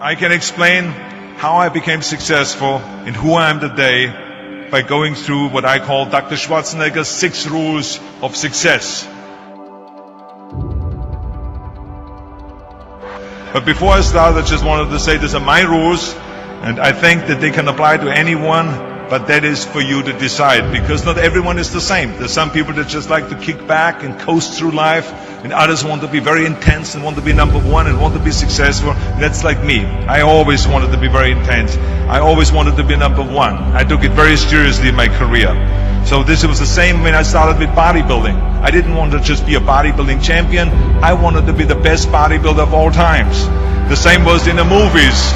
I can explain how I became successful and who I am today by going through what I call Dr. Schwarzenegger's 6 rules of success. But before I start, I just wanted to say these are my rules, and I think that they can apply to anyone, but that is for you to decide, because not everyone is the same. There's some people that just like to kick back and coast through life, and others want to be very intense and want to be number one and want to be successful. That's like me. I always wanted to be very intense. I always wanted to be number one. I took it very seriously in my career. So this was the same when I started with bodybuilding. I didn't want to just be a bodybuilding champion. I wanted to be the best bodybuilder of all times. The same was in the movies.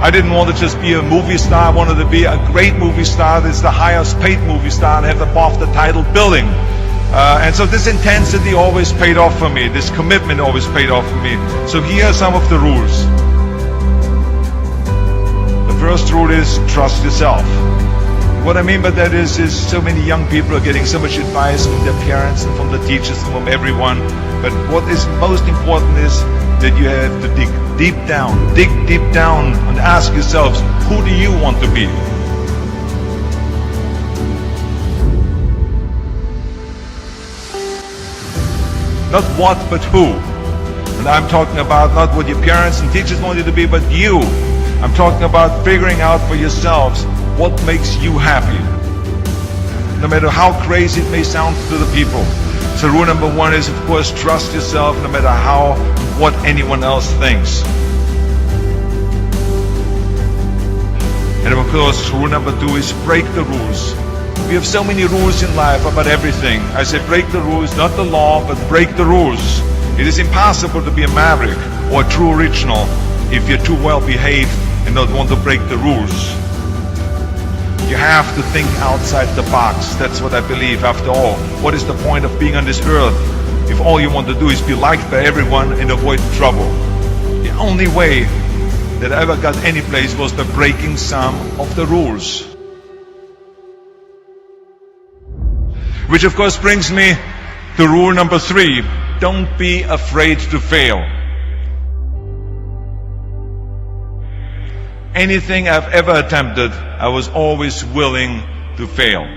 I didn't want to just be a movie star. I wanted to be a great movie star. That's the highest paid movie star and have above the title building. And so this intensity always paid off for me. This commitment always paid off for me. So here are some of the rules. The first rule is trust yourself. What I mean by that is so many young people are getting so much advice from their parents and from the teachers and from everyone. But what is most important is that you have to dig deep down and ask yourselves, who do you want to be? Not what, but who. And I'm talking about not what your parents and teachers want you to be, but you. I'm talking about figuring out for yourselves what makes you happy. No matter how crazy it may sound to the people. So rule number 1 is, of course, trust yourself no matter what anyone else thinks. And of course, rule number 2 is break the rules. We have so many rules in life about everything. I say break the rules, not the law, but break the rules. It is impossible to be a maverick or a true original if you're too well behaved and not want to break the rules. You have to think outside the box. That's what I believe. After all, what is the point of being on this earth if all you want to do is be liked by everyone and avoid trouble? The only way that I ever got any place was by breaking some of the rules. Which of course brings me to rule number 3. Don't be afraid to fail. Anything I've ever attempted, I was always willing to fail.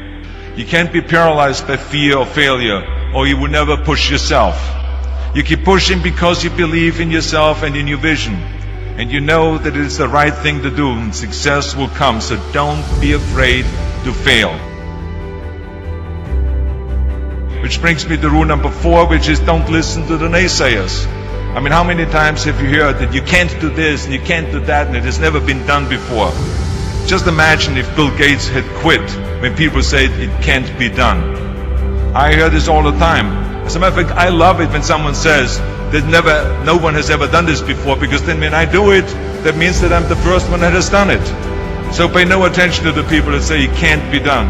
You can't be paralyzed by fear of failure, or you will never push yourself. You keep pushing because you believe in yourself and in your vision. And you know that it is the right thing to do, and success will come. So don't be afraid to fail. Which brings me to rule number 4, which is don't listen to the naysayers. I mean, how many times have you heard that you can't do this and you can't do that and it has never been done before? Just imagine if Bill Gates had quit when people said it can't be done. I hear this all the time. As a matter of fact, I love it when someone says that no one has ever done this before, because then when I do it, that means that I'm the first one that has done it. So pay no attention to the people that say it can't be done.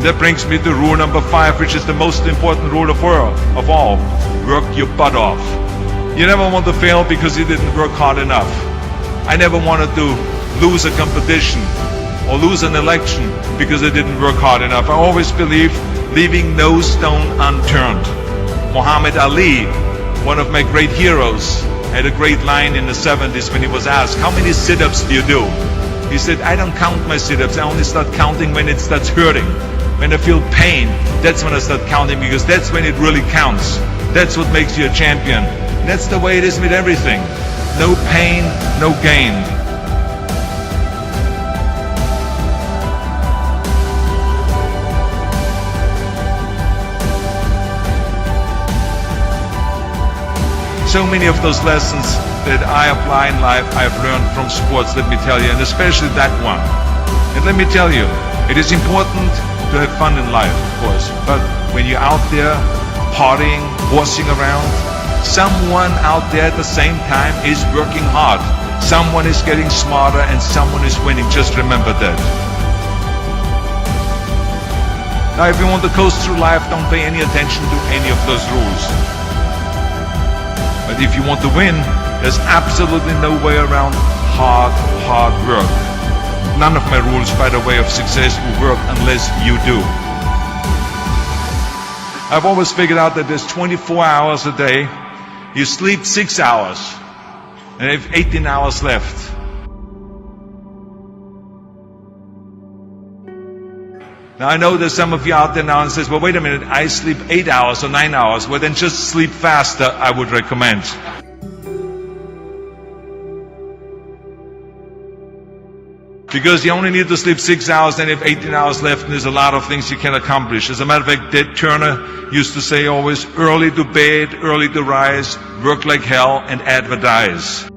That brings me to rule number 5, which is the most important rule of all. Work your butt off. You never want to fail because you didn't work hard enough. I never wanted to lose a competition or lose an election because I didn't work hard enough. I always believed leaving no stone unturned. Muhammad Ali, one of my great heroes, had a great line in the 70s when he was asked, how many sit-ups do you do? He said, I don't count my sit-ups. I only start counting when it starts hurting. When I feel pain, that's when I start counting, because that's when it really counts. That's what makes you a champion. And that's the way it is with everything. No pain, no gain. So many of those lessons that I apply in life, I've learned from sports, let me tell you, and especially that one. And let me tell you, it is important to have fun in life, of course, but when you're out there partying, horsing around, someone out there at the same time is working hard. Someone is getting smarter and someone is winning. Just remember that. Now, if you want to coast through life, don't pay any attention to any of those rules. But if you want to win, there's absolutely no way around hard work. None of my rules, by the way, of success will work unless you do. I've always figured out that there's 24 hours a day. You sleep 6 hours, and you have 18 hours left. Now I know there's some of you out there now and says, well, wait a minute, I sleep 8 hours or 9 hours. Well, then just sleep faster, I would recommend. Because you only need to sleep 6 hours, then you have 18 hours left, and there's a lot of things you can accomplish. As a matter of fact, Ted Turner used to say always, early to bed, early to rise, work like hell, and advertise.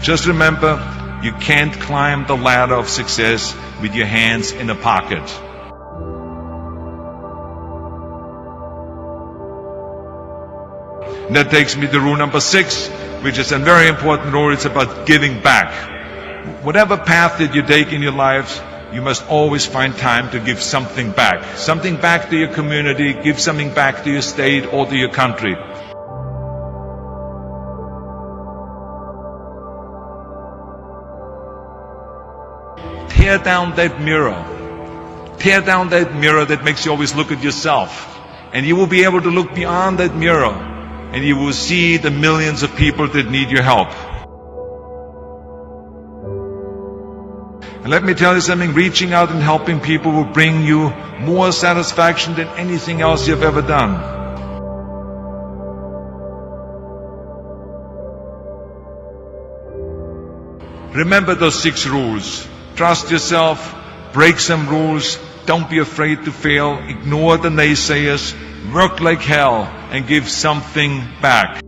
Just remember, you can't climb the ladder of success with your hands in a pocket. And that takes me to rule number 6, which is a very important rule. It's about giving back. Whatever path that you take in your lives, you must always find time to give something back. Something back to your community, give something back to your state or to your country. Tear down that mirror. Tear down that mirror that makes you always look at yourself. And you will be able to look beyond that mirror, and you will see the millions of people that need your help. And let me tell you something, reaching out and helping people will bring you more satisfaction than anything else you've ever done. Remember those 6 rules. Trust yourself, break some rules, don't be afraid to fail, ignore the naysayers, work like hell, and give something back.